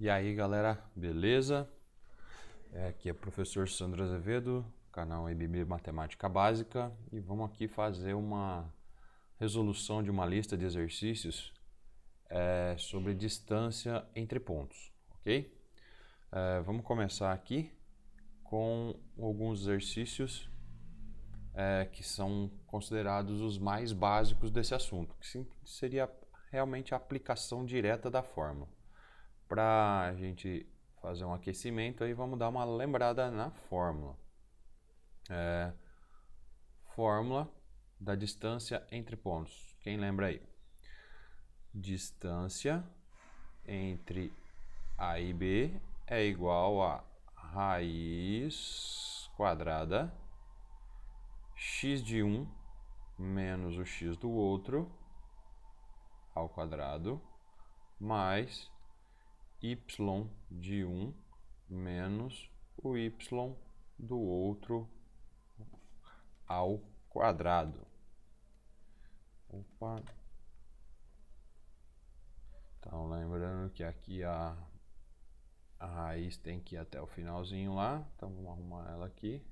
E aí galera, beleza? Aqui é o professor Sandro Azevedo, canal IBB Matemática Básica, e vamos aqui fazer uma resolução de uma lista de exercícios sobre distância entre pontos, ok? Vamos começar aqui com alguns exercícios que são considerados os mais básicos desse assunto, que seria realmente a aplicação direta da fórmula. Para a gente fazer um aquecimento, aí vamos dar uma lembrada na fórmula. Fórmula da distância entre pontos. Quem lembra aí? Distância entre A e B é igual a raiz quadrada x de um menos o x do outro ao quadrado mais y de um menos o y do outro ao quadrado. Opa. Então, lembrando que aqui a raiz tem que ir até o finalzinho lá. Então, vamos arrumar ela aqui.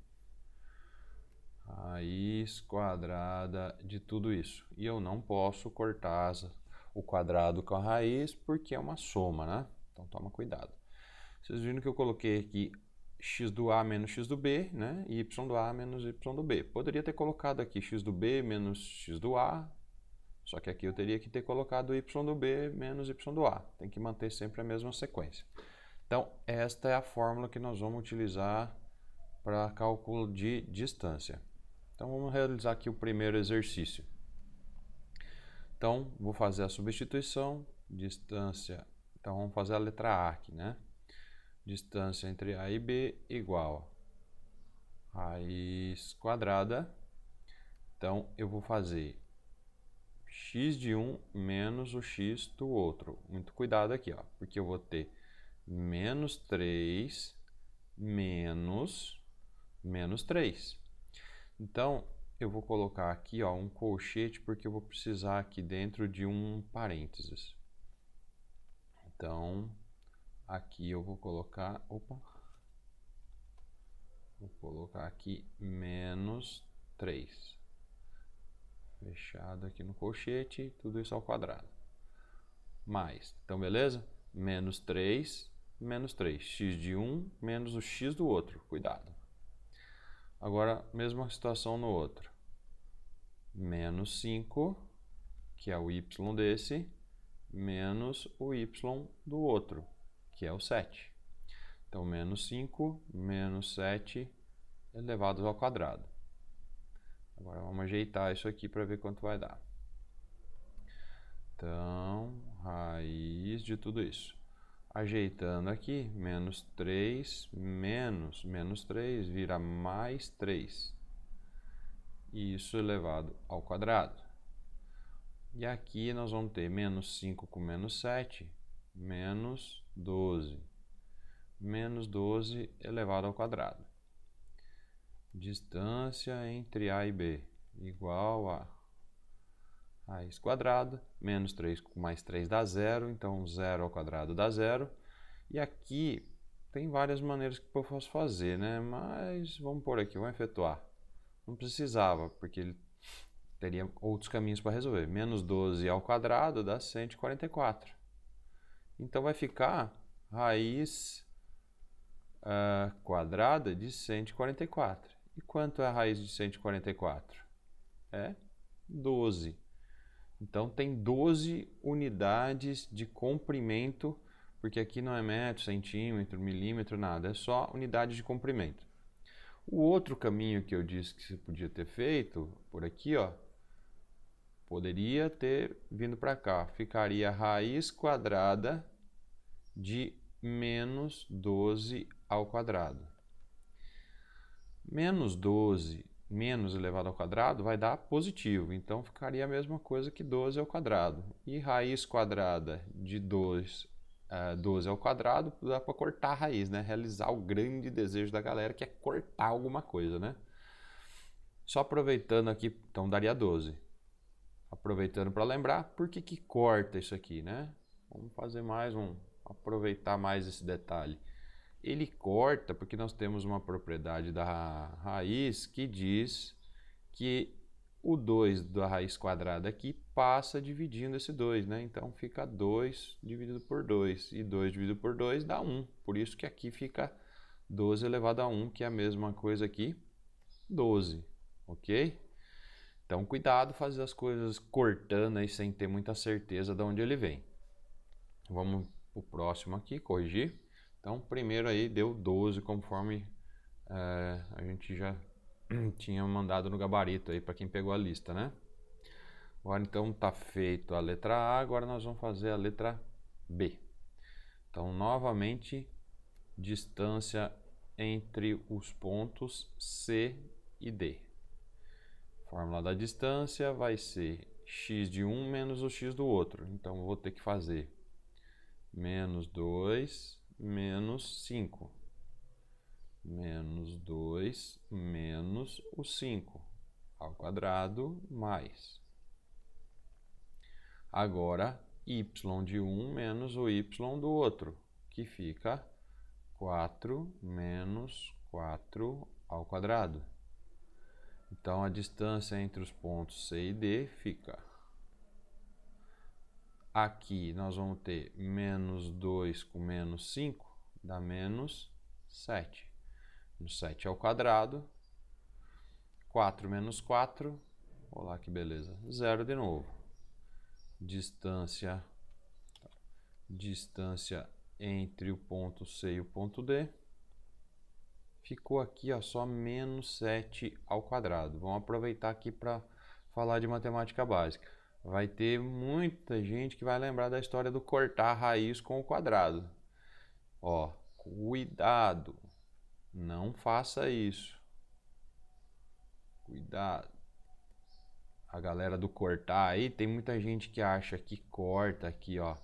Raiz quadrada de tudo isso. E eu não posso cortar o quadrado com a raiz porque é uma soma, né? Então, toma cuidado. Vocês viram que eu coloquei aqui x do A menos x do B, né? E y do A menos y do B. Poderia ter colocado aqui x do B menos x do A, só que aqui eu teria que ter colocado y do B menos y do A. Tem que manter sempre a mesma sequência. Então, esta é a fórmula que nós vamos utilizar para cálculo de distância. Então, vamos realizar aqui o primeiro exercício. Então, vou fazer a substituição, distância. Então, vamos fazer a letra A aqui, né? Distância entre A e B igual a raiz quadrada. Então, eu vou fazer x de um menos o x do outro. Muito cuidado aqui, ó, porque eu vou ter menos 3 menos 3. Então, eu vou colocar aqui, ó, um colchete, porque eu vou precisar aqui dentro de um parênteses. Então, aqui eu vou colocar, vou colocar aqui menos 3. Fechado aqui no colchete, tudo isso ao quadrado. Mais, então beleza? Menos 3, x de um menos o x do outro, cuidado. Agora, mesma situação no outro. Menos 5, que é o y desse, menos o y do outro, que é o 7. Então, menos 5 menos 7 elevado ao quadrado. Agora, vamos ajeitar isso aqui para ver quanto vai dar. Então, raiz de tudo isso. Ajeitando aqui, menos 3 menos 3 vira mais 3. Isso elevado ao quadrado. E aqui nós vamos ter menos 5 com menos 7, menos 12. Menos 12 elevado ao quadrado. Distância entre A e B igual a raiz quadrada, menos 3 com mais 3 dá 0, então 0 ao quadrado dá 0. E aqui tem várias maneiras que eu posso fazer, né? Mas vamos por aqui, vamos efetuar. Não precisava, porque ele teria outros caminhos para resolver. Menos 12 ao quadrado dá 144. Então vai ficar raiz quadrada de 144. E quanto é a raiz de 144? É 12. Então tem 12 unidades de comprimento, porque aqui não é metro, centímetro, milímetro, nada, é só unidade de comprimento. O outro caminho que eu disse que você podia ter feito, por aqui, ó, poderia ter vindo para cá, ficaria raiz quadrada de menos 12 ao quadrado. Menos 12 menos elevado ao quadrado vai dar positivo, então ficaria a mesma coisa que 12 ao quadrado. E raiz quadrada de 12 ao quadrado, dá para cortar a raiz, né? Realizar o grande desejo da galera, que é cortar alguma coisa, né? Só aproveitando aqui, então daria 12. Aproveitando para lembrar, por que corta isso aqui, né? Vamos fazer mais aproveitar mais esse detalhe. Ele corta porque nós temos uma propriedade da raiz que diz que o 2 da raiz quadrada aqui passa dividindo esse 2, né? Então fica 2 dividido por 2, e 2 dividido por 2 dá 1. Por isso que aqui fica 12 elevado a 1, que é a mesma coisa aqui, 12, ok? Então cuidado fazer as coisas cortando aí sem ter muita certeza de onde ele vem. Vamos para o próximo aqui, corrigir. Então primeiro aí deu 12 conforme a gente já tinha mandado no gabarito aí para quem pegou a lista, né? Agora então tá feito a letra A, agora nós vamos fazer a letra B. Então novamente distância entre os pontos C e D. Fórmula da distância vai ser x de um menos o x do outro. Então eu vou ter que fazer menos 2 menos 5. Menos 2 menos o 5 ao quadrado mais. Agora, y de um menos o y do outro, que fica 4 menos 4 ao quadrado. Então, a distância entre os pontos C e D fica... Aqui nós vamos ter menos 2 com menos 5, dá menos 7. No 7 ao quadrado, 4 menos 4, olha que beleza, 0 de novo. Distância entre o ponto C e o ponto D, ficou aqui ó, só menos 7 ao quadrado. Vamos aproveitar aqui para falar de matemática básica. Vai ter muita gente que vai lembrar da história do cortar a raiz com o quadrado. Ó, cuidado! Não faça isso. Cuidado. A galera do cortar aí, tem muita gente que acha que corta aqui, ó,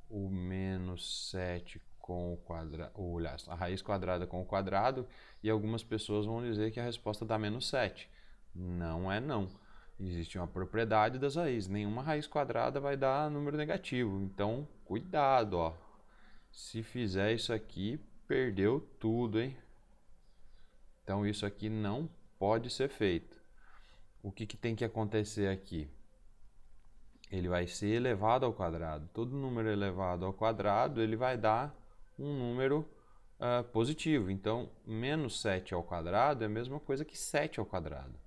o menos 7 com o quadrado, a raiz quadrada com o quadrado, e algumas pessoas vão dizer que a resposta dá menos 7. Não é não. Existe uma propriedade das raízes. Nenhuma raiz quadrada vai dar número negativo. Então, cuidado, ó. Se fizer isso aqui, perdeu tudo, hein? Então isso aqui não pode ser feito. O que tem que acontecer aqui? Ele vai ser elevado ao quadrado. Todo número elevado ao quadrado, ele vai dar um número positivo. Então, menos 7 ao quadrado é a mesma coisa que 7 ao quadrado.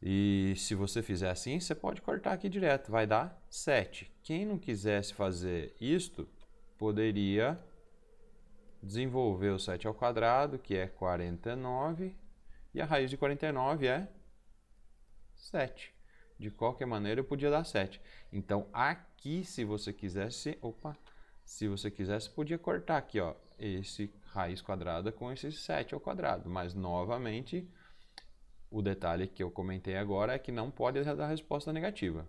E se você fizer assim, você pode cortar aqui direto, vai dar 7. Quem não quisesse fazer isto, poderia desenvolver o 7 ao quadrado, que é 49, e a raiz de 49 é 7. De qualquer maneira, eu podia dar 7. Então, aqui, se você quisesse, podia cortar aqui, ó, esse raiz quadrada com esse 7 ao quadrado. Mas, novamente, o detalhe que eu comentei agora é que não pode dar resposta negativa.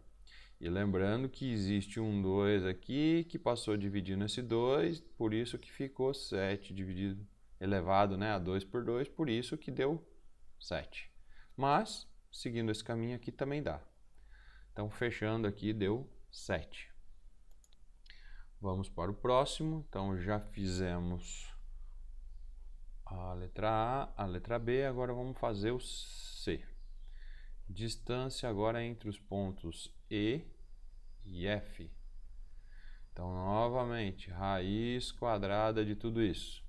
E lembrando que existe um 2 aqui que passou dividindo esse 2, por isso que ficou 7 dividido, elevado, né, a 2 por 2, por isso que deu 7. Mas, seguindo esse caminho aqui também dá. Então, fechando aqui, deu 7. Vamos para o próximo. Então, já fizemos a letra A, a letra B, agora vamos fazer o C. Distância agora entre os pontos E e F. Então, novamente, raiz quadrada de tudo isso.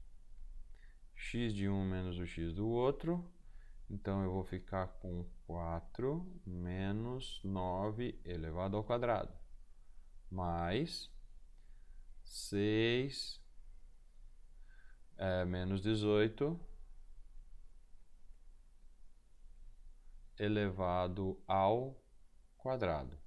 X de um menos o x do outro. Então, eu vou ficar com 4 menos 9 elevado ao quadrado. Mais 6 menos 18 elevado ao quadrado.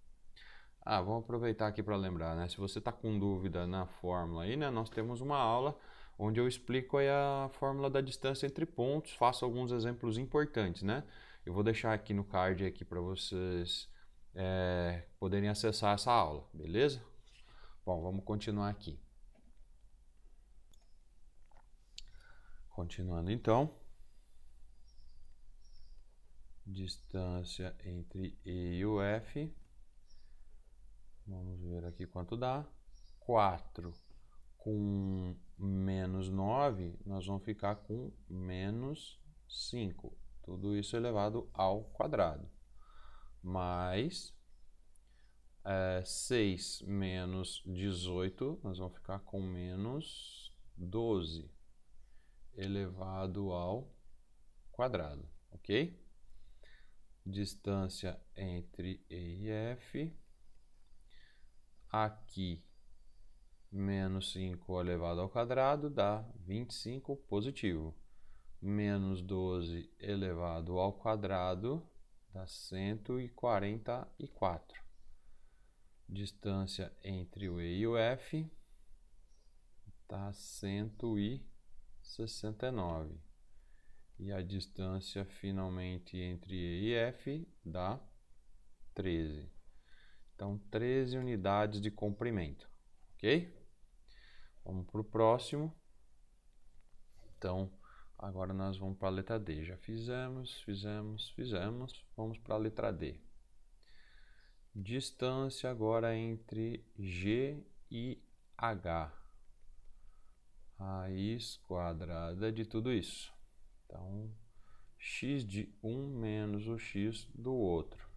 Vamos aproveitar aqui para lembrar, né? Se você está com dúvida na fórmula aí, né? Nós temos uma aula onde eu explico aí a fórmula da distância entre pontos, faço alguns exemplos importantes, né? Eu vou deixar aqui no card aqui para vocês poderem acessar essa aula, beleza? Bom, vamos continuar aqui. Continuando então. Distância entre E e o F. Vamos ver aqui quanto dá. 4 com menos 9, nós vamos ficar com menos 5. Tudo isso elevado ao quadrado. Mais 6 menos 18, nós vamos ficar com menos 12 elevado ao quadrado, ok? Distância entre E e F. Aqui, menos 5 elevado ao quadrado dá 25 positivo. Menos 12 elevado ao quadrado dá 144. Distância entre o E e o F dá 169. E a distância finalmente entre E e F dá 13. Então, 13 unidades de comprimento, ok? Vamos para o próximo. Então, agora nós vamos para a letra D. Já fizemos. Vamos para a letra D. Distância agora entre G e H. Raiz quadrada de tudo isso. Então, x de um menos o x do outro.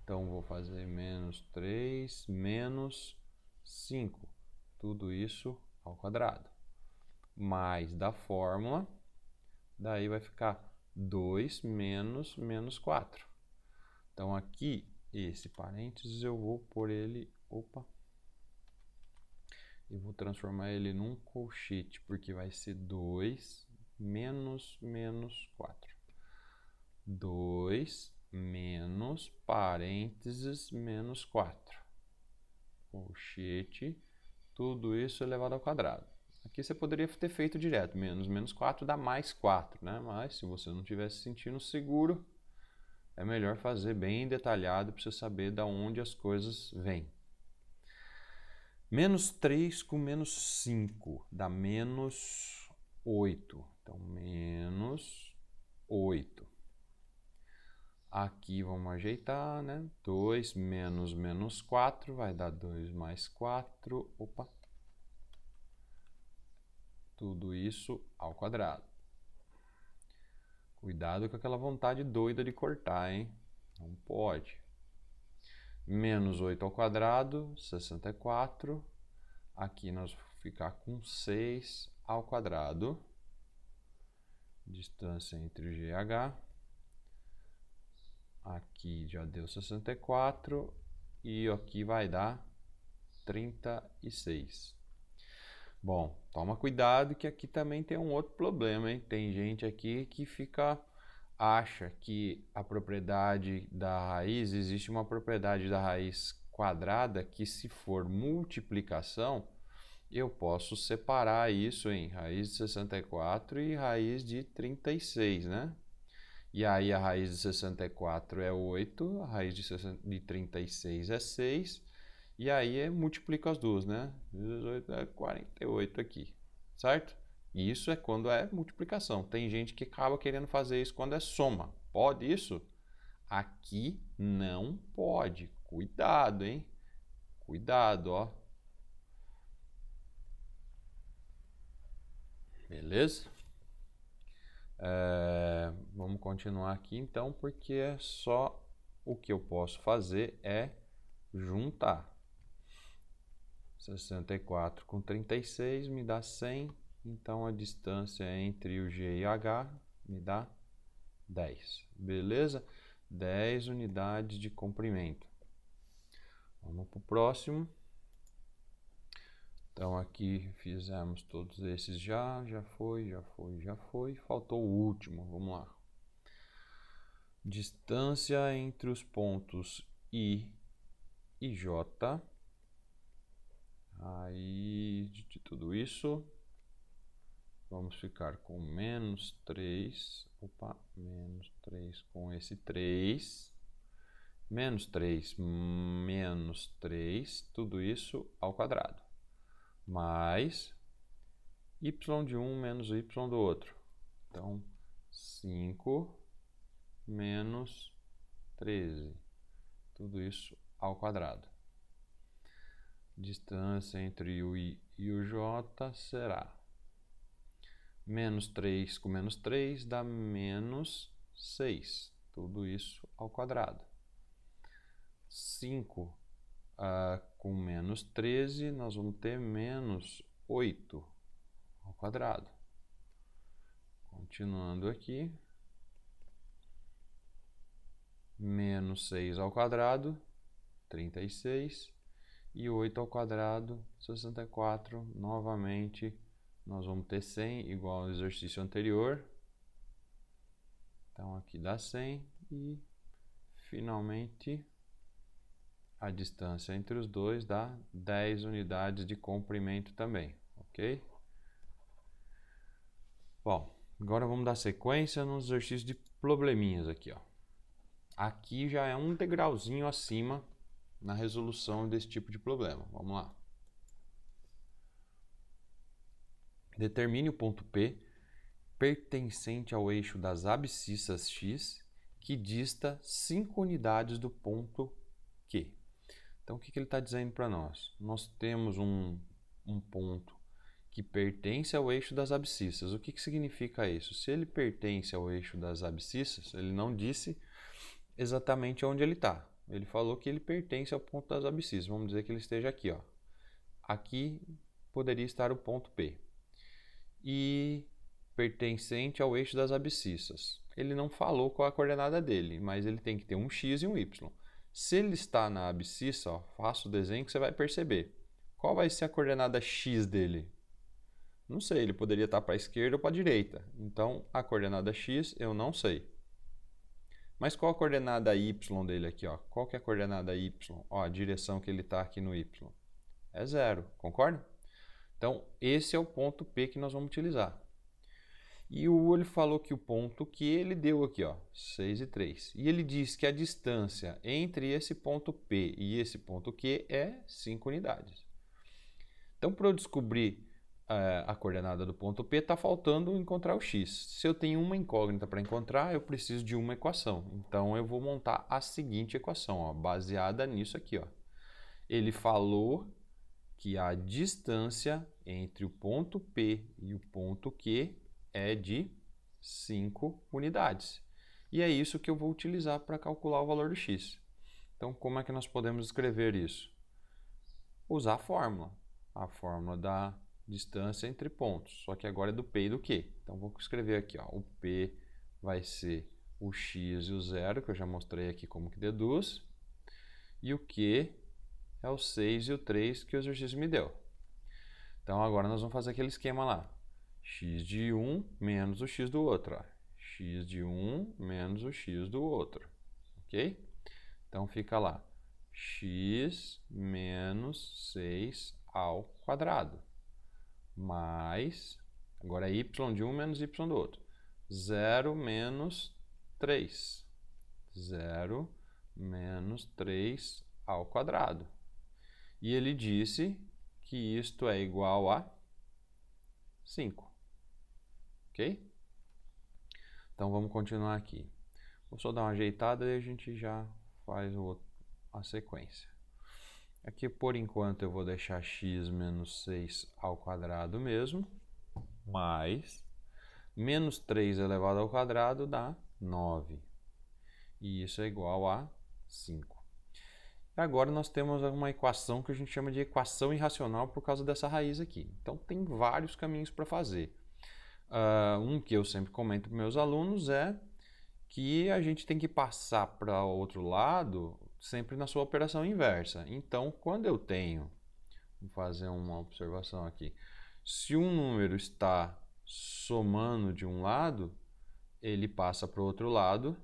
Então, vou fazer menos 3 menos 5. Tudo isso ao quadrado. Mais da fórmula. Daí vai ficar 2 menos menos 4. Então, aqui, esse parênteses, eu vou pôr ele... Eu vou transformar ele num colchete, porque vai ser 2 menos menos 4. 2 menos parênteses menos 4. Colchete, tudo isso elevado ao quadrado. Aqui você poderia ter feito direto, menos menos 4 dá mais 4, né? Mas se você não estivesse se sentindo seguro, é melhor fazer bem detalhado para você saber de onde as coisas vêm. Menos 3 com menos 5 dá menos 8. Então, menos 8. Aqui vamos ajeitar, né? 2 menos menos 4 vai dar 2 mais 4. Tudo isso ao quadrado. Cuidado com aquela vontade doida de cortar, hein? Não pode. Menos 8 ao quadrado, 64. Aqui nós vamos ficar com 6 ao quadrado. Distância entre G e H. Aqui já deu 64. E aqui vai dar 36. Bom, toma cuidado que aqui também tem um outro problema, hein? Tem gente aqui que acha que a propriedade da raiz, existe uma propriedade da raiz quadrada que, se for multiplicação, eu posso separar isso em raiz de 64 e raiz de 36, né? E aí a raiz de 64 é 8, a raiz de 36 é 6, e aí multiplico as duas, né? 18 é 48 aqui, certo? E isso é quando é multiplicação. Tem gente que acaba querendo fazer isso quando é soma. Pode isso? Aqui não pode. Cuidado, hein? Cuidado, ó. Beleza? Vamos continuar aqui então, porque é só o que eu posso fazer é juntar. 64 com 36 me dá 100, então a distância entre o G e H me dá 10. Beleza? 10 unidades de comprimento. Vamos para o próximo. Então aqui fizemos todos esses já foi. Faltou o último, vamos lá. Distância entre os pontos I e J. Aí, de tudo isso, vamos ficar com menos 3. Menos 3 com esse 3. Menos 3, menos 3, tudo isso ao quadrado. Mais y de um menos y do outro. Então, 5 menos 13. Tudo isso ao quadrado. distância entre o I e o J será menos 3 com menos 3 dá menos 6. Tudo isso ao quadrado. 5 com menos 13, nós vamos ter menos 8 ao quadrado. Continuando aqui. Menos 6 ao quadrado, 36. E 8 ao quadrado, 64. Novamente, nós vamos ter 100, igual ao exercício anterior. Então, aqui dá 100. E, finalmente, a distância entre os dois dá 10 unidades de comprimento também. Ok? Bom, agora vamos dar sequência nos exercícios de probleminhas aqui, ó. Aqui já é um degrauzinho acima na resolução desse tipo de problema. Vamos lá. Determine o ponto P pertencente ao eixo das abscissas x que dista 5 unidades do ponto Q. Então, o que ele está dizendo para nós? Nós temos um ponto que pertence ao eixo das abscissas. O que significa isso? Se ele pertence ao eixo das abscissas, ele não disse exatamente onde ele está. Ele falou que ele pertence ao ponto das abscissas. Vamos dizer que ele esteja aqui, ó. Aqui poderia estar o ponto P. E pertencente ao eixo das abscissas. Ele não falou qual é a coordenada dele, mas ele tem que ter um x e um y. Se ele está na abscissa, ó, faça o desenho que você vai perceber. Qual vai ser a coordenada x dele? Não sei, ele poderia estar para a esquerda ou para a direita. Então, a coordenada x eu não sei. Mas qual a coordenada y dele aqui? Ó? Qual que é a coordenada y? Ó, a direção que ele está aqui no y. É 0, concorda? Então, esse é o ponto P que nós vamos utilizar. E o U ele falou que o ponto Q ele deu aqui, ó, 6 e 3. E ele diz que a distância entre esse ponto P e esse ponto Q é 5 unidades. Então, para eu descobrir a coordenada do ponto P, está faltando encontrar o x. Se eu tenho uma incógnita para encontrar, eu preciso de uma equação. Então, eu vou montar a seguinte equação, ó, baseada nisso aqui. Ó. Ele falou que a distância entre o ponto P e o ponto Q é de 5 unidades. E é isso que eu vou utilizar para calcular o valor do x. Então, como é que nós podemos escrever isso? Usar a fórmula da distância entre pontos, só que agora é do P e do Q. Então, vou escrever aqui, ó, o P vai ser o x e o 0, que eu já mostrei aqui como que deduz, e o Q é o 6 e o 3 que o exercício me deu. Então, agora nós vamos fazer aquele esquema lá. X de um menos o x do outro. Ó. X de um menos o x do outro. Ok? Então, fica lá. X menos 6 ao quadrado. Mais, agora é y de um menos y do outro. 0 menos 3. 0 menos 3 ao quadrado. E ele disse que isto é igual a 5. Ok? Então, vamos continuar aqui. Vou só dar uma ajeitada e a gente já faz a sequência. Aqui, por enquanto, eu vou deixar x menos 6 ao quadrado mesmo, mais menos 3 elevado ao quadrado dá 9. E isso é igual a 5. Agora nós temos uma equação que a gente chama de equação irracional por causa dessa raiz aqui. Então, tem vários caminhos para fazer. Um que eu sempre comento para meus alunos é que a gente tem que passar para o outro lado sempre na sua operação inversa. Então, quando eu tenho, vou fazer uma observação aqui, se um número está somando de um lado, ele passa para o outro lado,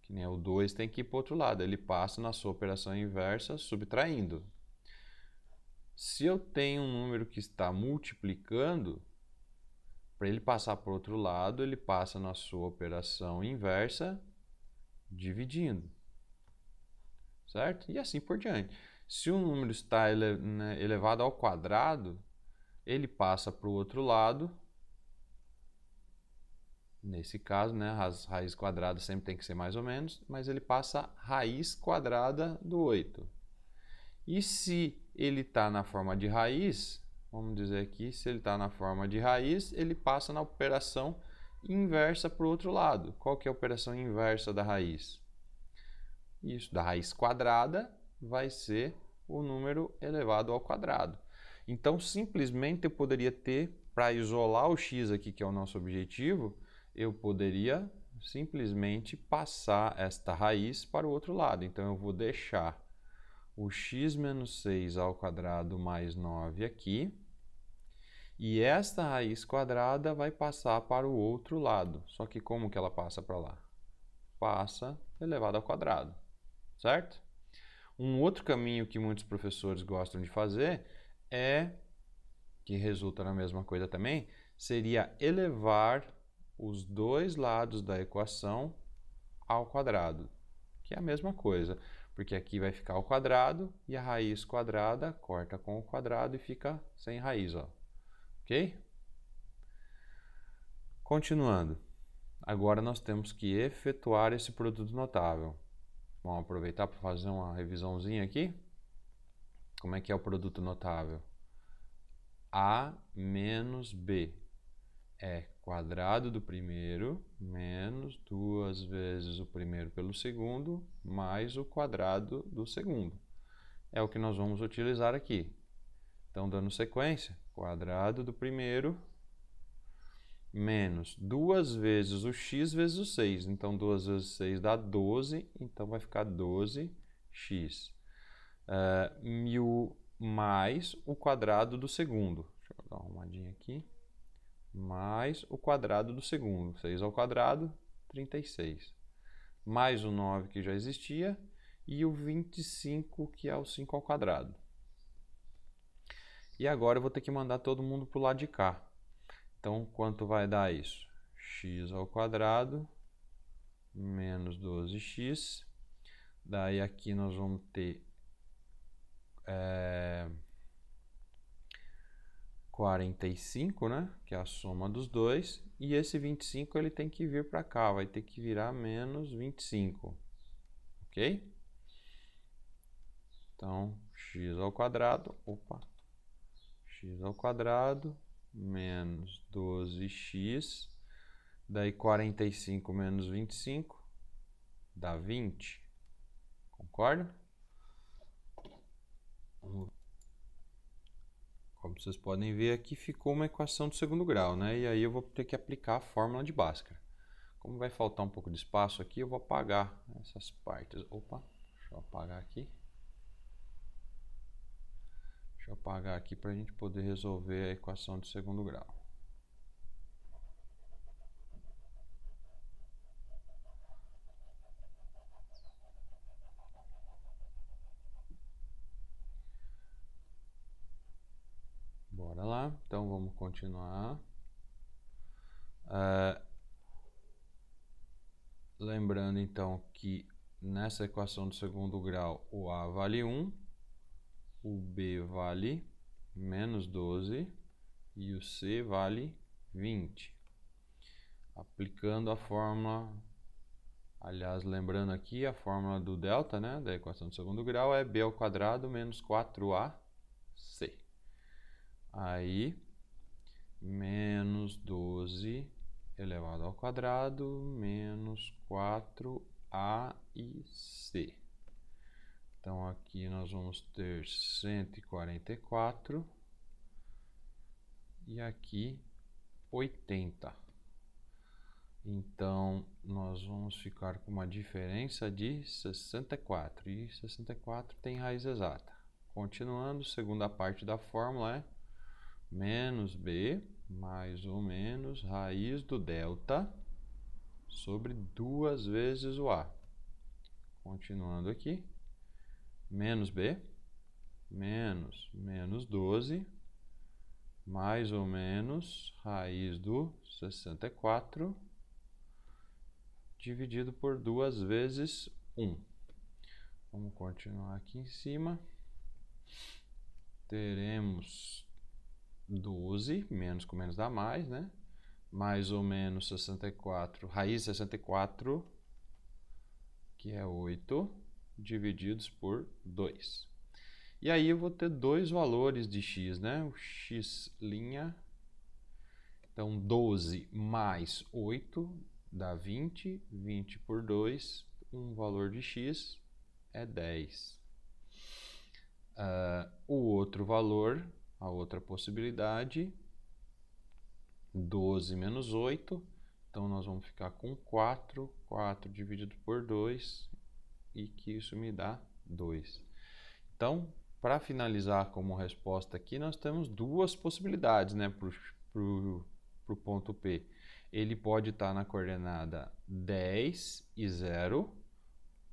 que nem o 2 tem que ir para o outro lado, ele passa na sua operação inversa subtraindo. Se eu tenho um número que está multiplicando, para ele passar para o outro lado, ele passa na sua operação inversa dividindo. Certo? E assim por diante. Se um número está elevado ao quadrado, ele passa para o outro lado. Nesse caso, né, as raízes quadradas sempre tem que ser mais ou menos, mas ele passa a raiz quadrada do 8. E se ele está na forma de raiz, vamos dizer aqui, se ele está na forma de raiz, ele passa na operação inversa para o outro lado. Qual que é a operação inversa da raiz? Isso, da raiz quadrada vai ser o número elevado ao quadrado. Então, simplesmente eu poderia ter, para isolar o x aqui, que é o nosso objetivo, eu poderia simplesmente passar esta raiz para o outro lado. Então, eu vou deixar o x menos 6 ao quadrado mais 9 aqui. E esta raiz quadrada vai passar para o outro lado. Só que como que ela passa para lá? Passa elevado ao quadrado, certo? Um outro caminho que muitos professores gostam de fazer que resulta na mesma coisa também, seria elevar os dois lados da equação ao quadrado, que é a mesma coisa, porque aqui vai ficar o quadrado e a raiz quadrada corta com o quadrado e fica sem raiz, ó. Ok? Continuando. Agora nós temos que efetuar esse produto notável. Vamos aproveitar para fazer uma revisãozinha aqui. Como é que é o produto notável? A menos B é quadrado do primeiro menos 2 vezes o primeiro pelo segundo mais o quadrado do segundo. É o que nós vamos utilizar aqui. Então, dando sequência, quadrado do primeiro menos 2 vezes o x vezes o 6. Então, 2 vezes 6 dá 12, então vai ficar 12x. Mais o quadrado do segundo. Deixa eu dar uma arrumadinha aqui. Mais o quadrado do segundo. 6 ao quadrado, 36. Mais o 9 que já existia e o 25 que é o 5 ao quadrado. E agora eu vou ter que mandar todo mundo para o lado de cá. Então, quanto vai dar isso? X ao quadrado menos 12x. Daí aqui nós vamos ter 45, né? Que é a soma dos dois. E esse 25 ele tem que vir para cá, vai ter que virar menos 25. Ok? Então, x ao quadrado, x ao quadrado menos 12x, daí 45 menos 25 dá 20. Concorda? Como vocês podem ver aqui, ficou uma equação do segundo grau, né? E aí eu vou ter que aplicar a fórmula de Bhaskara. Como vai faltar um pouco de espaço aqui, eu vou apagar essas partes. Deixa eu apagar aqui. Deixa eu apagar aqui para a gente poder resolver a equação de segundo grau. Bora lá, então vamos continuar. Lembrando então que nessa equação do segundo grau o A vale 1, o B vale menos 12 e o C vale 20. Aplicando a fórmula, aliás, lembrando aqui a fórmula do delta, né, da equação do segundo grau é B ao quadrado menos 4AC. Aí, menos 12 elevado ao quadrado menos 4A e C. Então, aqui nós vamos ter 144 e aqui 80. Então, nós vamos ficar com uma diferença de 64. E 64 tem raiz exata. Continuando, segunda parte da fórmula é menos B mais ou menos raiz do delta sobre 2 vezes o A. Continuando aqui, menos B menos 12 mais ou menos raiz do 64 dividido por 2 vezes 1. Vamos continuar aqui em cima. Teremos 12, menos com menos dá mais, né? Mais ou menos 64, raiz 64, que é 8, divididos por 2. E aí eu vou ter dois valores de x, né? O x'. Então, 12 mais 8 dá 20. 20 por 2, um valor de x é 10. O outro valor, a outra possibilidade, 12 menos 8. Então, nós vamos ficar com 4. 4 dividido por 2, e que isso me dá 2. Então, para finalizar como resposta aqui, nós temos duas possibilidades, né, para o ponto P. Ele pode estar na coordenada 10 e 0,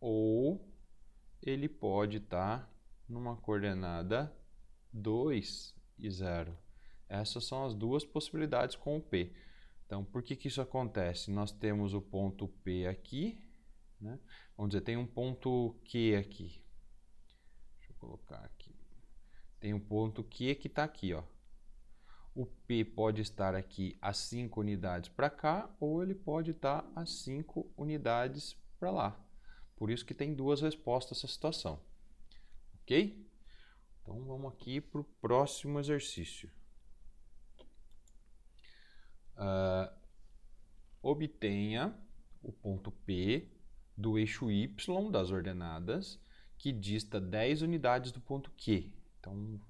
ou ele pode estar numa coordenada 2 e 0. Essas são as duas possibilidades com o P. Então, por que isso acontece? Nós temos o ponto P aqui, né? Vamos dizer, tem um ponto Q aqui. Deixa eu colocar aqui. Tem um ponto Q que está aqui, ó. O P pode estar aqui a 5 unidades para cá, ou ele pode estar a 5 unidades para lá. Por isso que tem duas respostas essa situação. Ok? Então, vamos aqui para o próximo exercício. Obtenha o ponto P do eixo Y das ordenadas que dista 10 unidades do ponto Q. Então,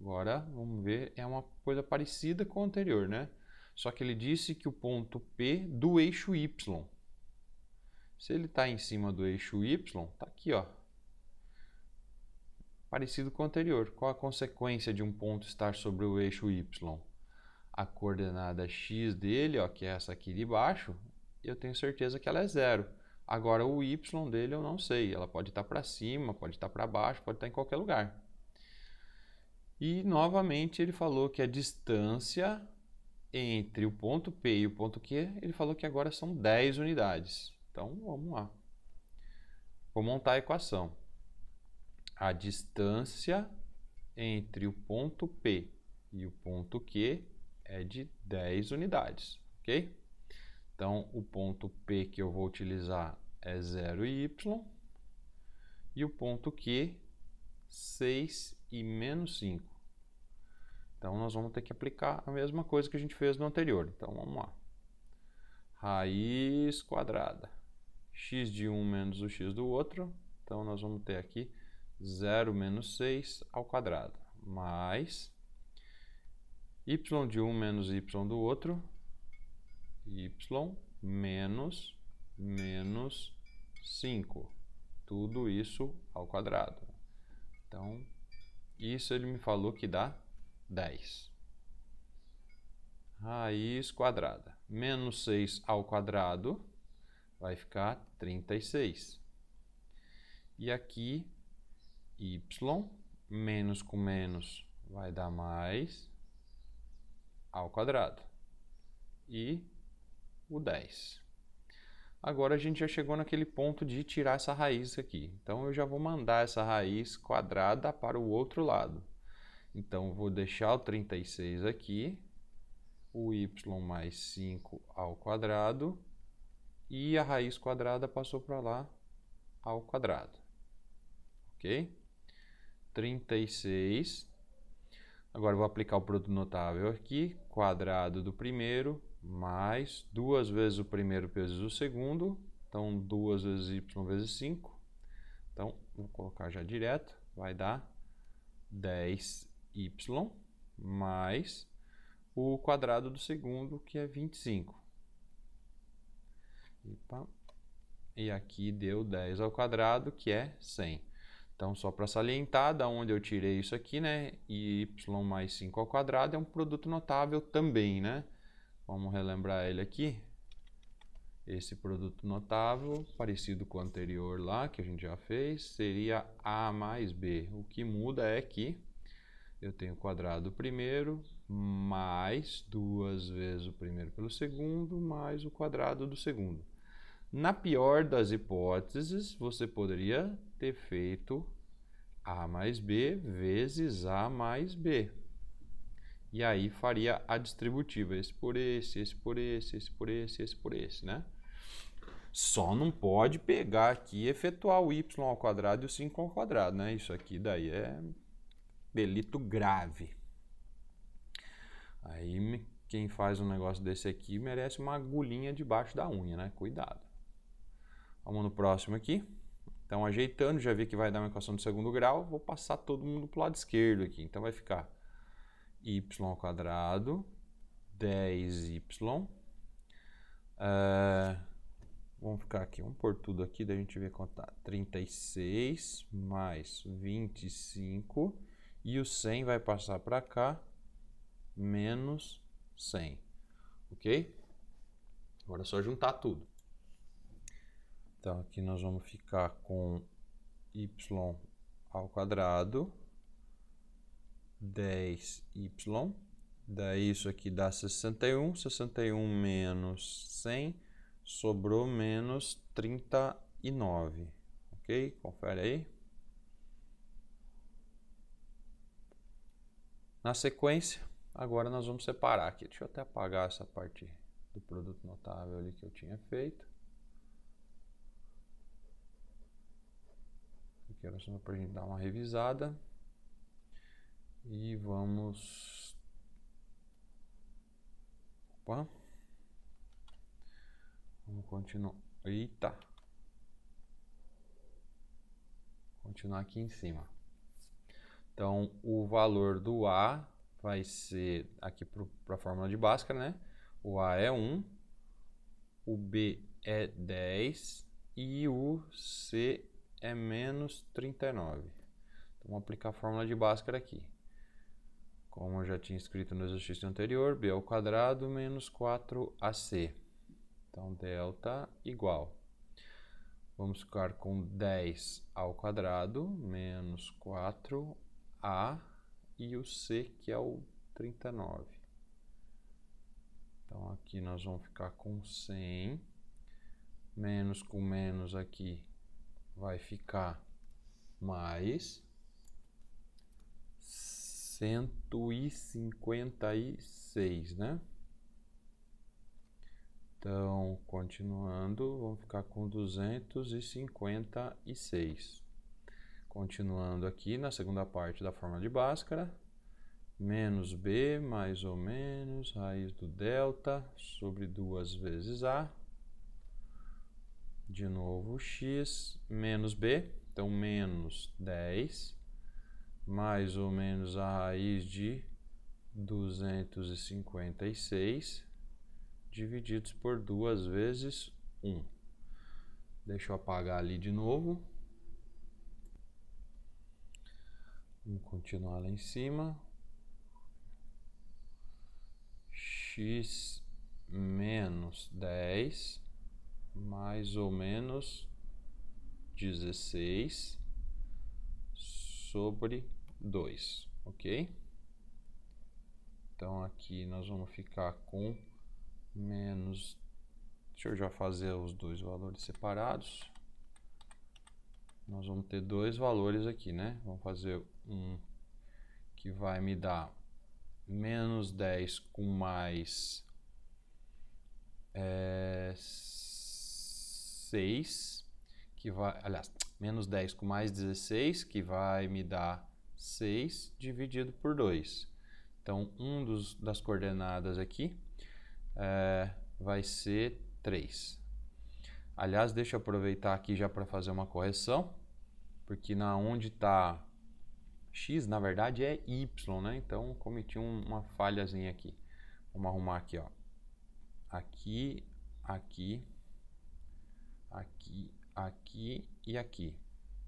agora vamos ver, é uma coisa parecida com o anterior, né? Só que ele disse que o ponto P do eixo Y. Se ele está em cima do eixo Y, está aqui, ó. Parecido com o anterior. Qual a consequência de um ponto estar sobre o eixo Y? A coordenada x dele, ó, que é essa aqui de baixo, eu tenho certeza que ela é 0. Agora, o y dele eu não sei. Ela pode estar para cima, pode estar para baixo, pode estar em qualquer lugar. E, novamente, ele falou que a distância entre o ponto P e o ponto Q, ele falou que agora são 10 unidades. Então, vamos lá. Vou montar a equação. A distância entre o ponto P e o ponto Q é de 10 unidades, ok? Então, o ponto P que eu vou utilizar é 0y, e o ponto Q, 6 e menos 5. Então, nós vamos ter que aplicar a mesma coisa que a gente fez no anterior. Então, vamos lá. Raiz quadrada. X de um menos o x do outro. Então, nós vamos ter aqui 0 menos 6 ao quadrado, mais y de um menos y do outro, y menos 5. Tudo isso ao quadrado. Então, isso ele me falou que dá 10. Raiz quadrada. Menos 6 ao quadrado vai ficar 36. E aqui, y, menos com menos vai dar mais ao quadrado. E o 10. Agora a gente já chegou naquele ponto de tirar essa raiz aqui. Então eu já vou mandar essa raiz quadrada para o outro lado. Então eu vou deixar o 36 aqui, o y mais 5 ao quadrado, e a raiz quadrada passou para lá ao quadrado. Ok? 36. Agora eu vou aplicar o produto notável aqui, quadrado do primeiro, mais 2 vezes o primeiro vezes o segundo, então 2 vezes y vezes 5. Então, vou colocar já direto, vai dar 10y mais o quadrado do segundo, que é 25. E aqui deu 10 ao quadrado, que é 100. Então, só para salientar, da onde eu tirei isso aqui, né? Y mais 5 ao quadrado é um produto notável também, né? Vamos relembrar ele aqui. Esse produto notável, parecido com o anterior lá, que a gente já fez, seria A mais B. O que muda é que eu tenho o quadrado do primeiro, mais 2 vezes o primeiro pelo segundo, mais o quadrado do segundo. Na pior das hipóteses, você poderia ter feito A mais B vezes A mais B. E aí faria a distributiva, esse por esse, esse por esse, esse por esse, esse por esse, né? Só não pode pegar aqui e efetuar o y ao quadrado e o 5 ao quadrado, né? Isso aqui daí é delito grave. Aí quem faz um negócio desse aqui merece uma agulhinha debaixo da unha, né? Cuidado. Vamos no próximo aqui. Então, ajeitando, já vi que vai dar uma equação de segundo grau. Vou passar todo mundo para o lado esquerdo aqui. Então, vai ficar y ao quadrado, 10y. Vamos ficar aqui, vamos pôr tudo aqui, daí a gente vê quanto tá. 36 mais 25. E o 100 vai passar para cá, menos 100. Ok? Agora é só juntar tudo. Então, aqui nós vamos ficar com y ao quadrado, 10y. Daí isso aqui dá 61. 61 menos 100, sobrou menos 39. Ok? Confere aí. Na sequência, agora nós vamos separar aqui. Deixa eu até apagar essa parte do produto notável ali que eu tinha feito. Aqui era só para a gente dar uma revisada. E vamos... Opa. Vamos continuar. Eita! Continuar aqui em cima. Então, o valor do A vai ser aqui para a fórmula de Bhaskara, né? O A é 1, o B é 10 e o C é menos 39. Então, vamos aplicar a fórmula de Bhaskara aqui. Como eu já tinha escrito no exercício anterior, B ao quadrado menos 4AC. Então, delta igual. Vamos ficar com 10 ao quadrado menos 4A e o C, que é o 39. Então, aqui nós vamos ficar com 100. Menos com menos aqui vai ficar mais 156, né? Então, continuando, vamos ficar com 256. Continuando aqui na segunda parte da fórmula de Bhaskara, menos B mais ou menos raiz do delta sobre 2 vezes A. De novo x menos B, então menos 10 mais ou menos a raiz de 256 divididos por 2 vezes 1. Deixa eu apagar ali de novo. Vamos continuar lá em cima. X menos 10 mais ou menos 16 sobre 2, ok? Então aqui nós vamos ficar com menos... Deixa eu já fazer os dois valores separados. Nós vamos ter dois valores aqui, né? Vamos fazer um que vai me dar menos 10 com mais 6, que vai, aliás, menos 10 com mais 16, que vai me dar 6 dividido por 2. Então, das coordenadas aqui vai ser 3. Aliás, deixa eu aproveitar aqui já para fazer uma correção, porque na onde está x, na verdade é y, né? Então, cometi uma falhazinha aqui. Vamos arrumar aqui, ó. Aqui, aqui, aqui, aqui e aqui.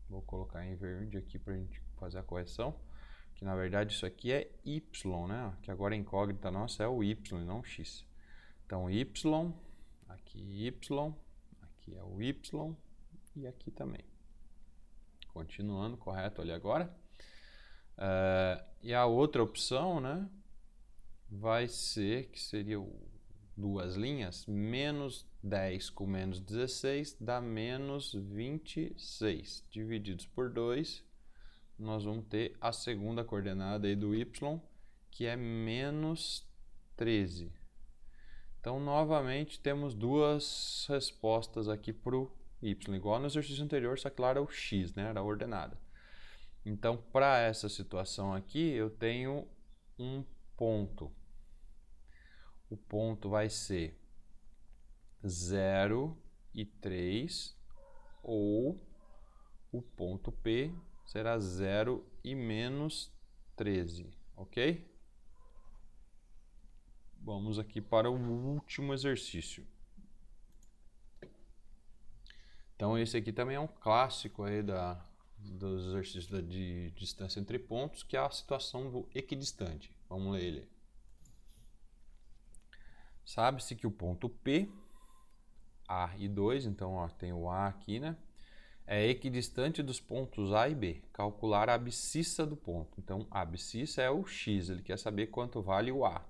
Vou colocar em verde aqui para a gente fazer a correção. Que na verdade isso aqui é y, né? Que agora a incógnita nossa é o y e não o x. Então y, aqui y, aqui é o y e aqui também. Continuando, correto ali agora. E a outra opção, né? Vai ser, que seria duas linhas, menos 10 com menos 16 dá menos 26. Divididos por 2, nós vamos ter a segunda coordenada aí do y, que é menos 13. Então, novamente, temos duas respostas aqui para o y, igual no exercício anterior, só que lá era o x, né? Era a ordenada. Então, para essa situação aqui, eu tenho um ponto. O ponto vai ser 0 e 3, ou o ponto P será 0 e menos 13, ok? Vamos aqui para o último exercício. Então, esse aqui também é um clássico aí dos exercícios de distância entre pontos, que é a situação do equidistante. Vamos ler ele. Sabe-se que o ponto P, A e 2, então ó, tem o A aqui, né? É equidistante dos pontos A e B. Calcular a abscissa do ponto. Então, a abscissa é o x, ele quer saber quanto vale o A.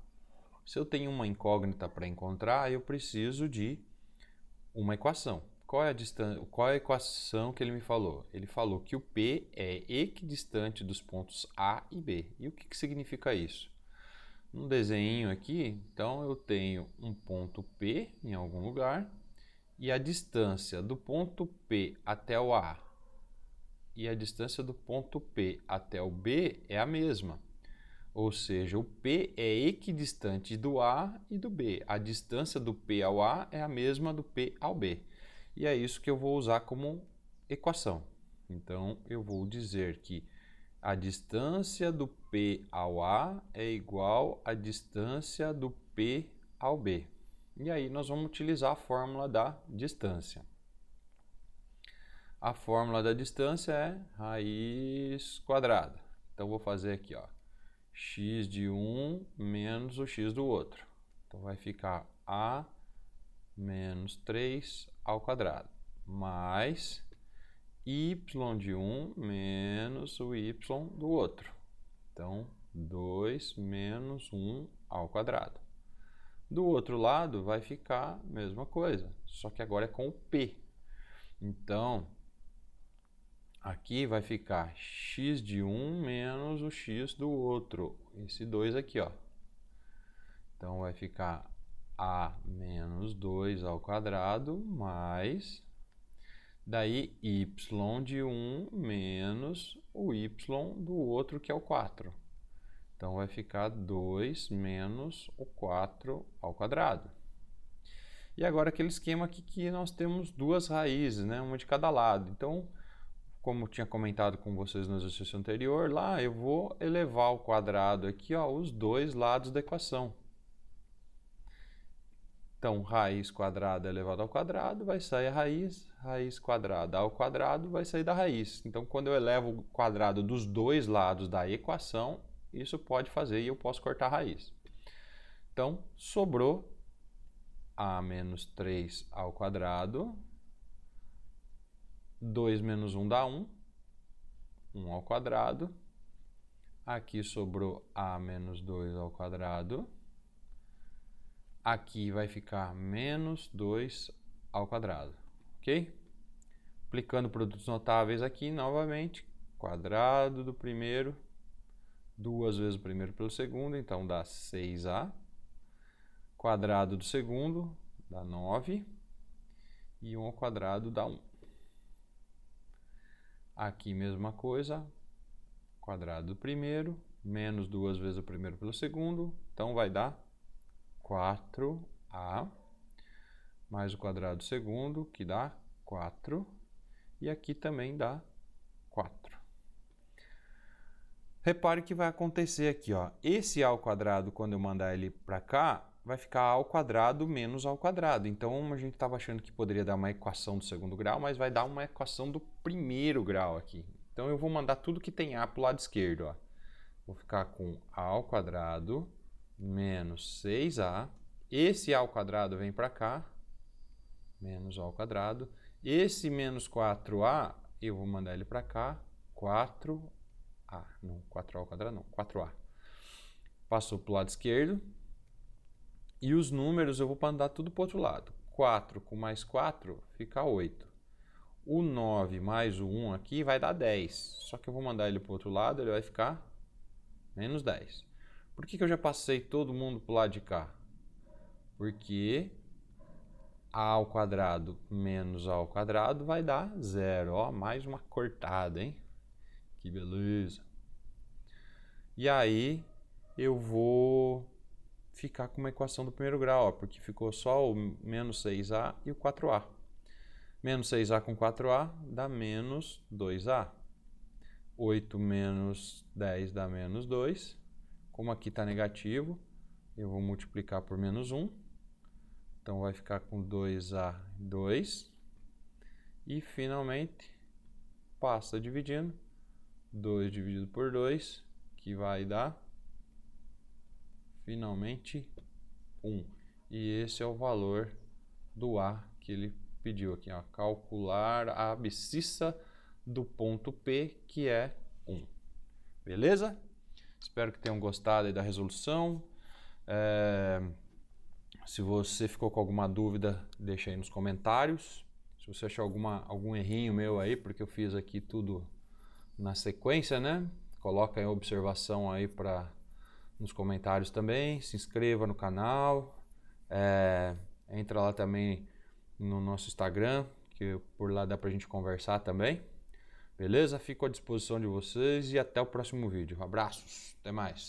Se eu tenho uma incógnita para encontrar, eu preciso de uma equação. Qual é a equação que ele me falou? Ele falou que o P é equidistante dos pontos A e B. E o que significa isso? No desenho aqui, então eu tenho um ponto P em algum lugar e a distância do ponto P até o A e a distância do ponto P até o B é a mesma. Ou seja, o P é equidistante do A e do B. A distância do P ao A é a mesma do P ao B. E é isso que eu vou usar como equação. Então, eu vou dizer que a distância do P ao A é igual à distância do P ao B. E aí nós vamos utilizar a fórmula da distância. A fórmula da distância é raiz quadrada. Então, vou fazer aqui, ó, x de um menos o x do outro. Então, vai ficar a menos 3 ao quadrado, mais y de um menos o y do outro. Então, 2 menos 1 ao quadrado. Do outro lado vai ficar a mesma coisa, só que agora é com o P. Então, aqui vai ficar x de um menos o x do outro, esse 2 aqui, ó. Então, vai ficar a menos 2 ao quadrado, mais, daí y de um menos o y do outro, que é o 4. Então, vai ficar 2 menos o 4 ao quadrado. E agora aquele esquema aqui que nós temos duas raízes, né? Uma de cada lado. Então, como eu tinha comentado com vocês no exercício anterior, lá eu vou elevar ao quadrado aqui, ó, os dois lados da equação. Então, raiz quadrada elevado ao quadrado vai sair a raiz, raiz quadrada ao quadrado vai sair da raiz. Então, quando eu elevo o quadrado dos dois lados da equação, isso pode fazer e eu posso cortar a raiz. Então, sobrou a menos 3 ao quadrado. 2 menos 1 dá 1. 1 ao quadrado. Aqui sobrou a menos 2 ao quadrado. Aqui vai ficar menos 2 ao quadrado. Ok? Aplicando produtos notáveis aqui, novamente. Quadrado do primeiro. 2 vezes o primeiro pelo segundo, então dá 6a. Quadrado do segundo dá 9. E 1 ao quadrado dá 1. Aqui mesma coisa. Quadrado do primeiro, menos 2 vezes o primeiro pelo segundo, então vai dar 4a. Mais o quadrado do segundo, que dá 4. E aqui também dá 4. Repare que vai acontecer aqui, ó. Esse a ao quadrado, quando eu mandar ele para cá, vai ficar a ao quadrado menos a ao quadrado. Então, a gente estava achando que poderia dar uma equação do segundo grau, mas vai dar uma equação do primeiro grau aqui. Então, eu vou mandar tudo que tem a para o lado esquerdo, ó. Vou ficar com a ao quadrado menos 6a. Esse a ao quadrado vem para cá, menos a ao quadrado. Esse menos 4a, eu vou mandar ele para cá, 4a. Não, 4a ao quadrado não, 4a. Passou para o lado esquerdo. E os números eu vou mandar tudo para o outro lado. 4 com mais 4 fica 8. O 9 mais o 1 aqui vai dar 10. Só que eu vou mandar ele para o outro lado, ele vai ficar menos 10. Por que eu já passei todo mundo para o lado de cá? Porque a ao quadrado menos a ao quadrado vai dar 0. Ó, mais uma cortada, hein? Que beleza. E aí eu vou ficar com uma equação do primeiro grau, ó, porque ficou só o menos 6a e o 4a. Menos 6a com 4a dá menos 2a. 8 menos 10 dá menos 2. Como aqui está negativo, eu vou multiplicar por menos 1. Então vai ficar com 2a e 2. E finalmente passa dividindo. 2 dividido por 2, que vai dar finalmente 1. E esse é o valor do A que ele pediu aqui, ó, calcular a abscissa do ponto P, que é 1. Beleza? Espero que tenham gostado aí da resolução. Se você ficou com alguma dúvida, deixa aí nos comentários. Se você achou algum errinho meu aí, porque eu fiz aqui tudo na sequência, né? Coloca em observação aí nos comentários também. Se inscreva no canal. Entra lá também no nosso Instagram, que por lá dá pra gente conversar também. Beleza? Fico à disposição de vocês e até o próximo vídeo. Abraços, até mais.